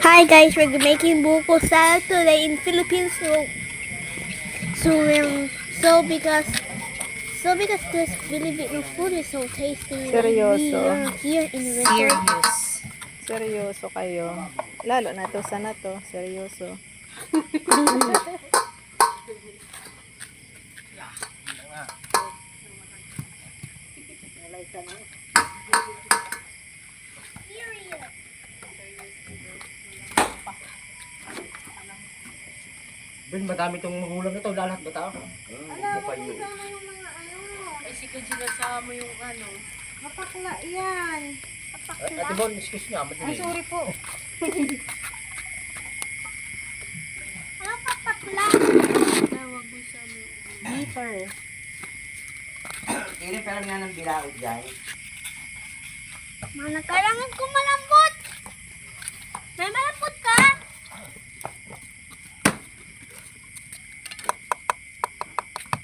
Hi guys, we're making buko salad today in Philippines. Because this Filipino food is so tasty. And we Seryoso. are here in the restaurant. Seryoso kayo. Lalo na to, sana to. Seryoso. Ben, madami itong magulang nito. Lahat ba tao? Ay, sila sama yung ano. Mapakla yan. Ate Bon, excuse niya. Ay, sorry po. Ano papakla? Tawag mo sa ano. Beeper. Hindi pero nga ng bilaot guys. Mana kailangan ko malambot. May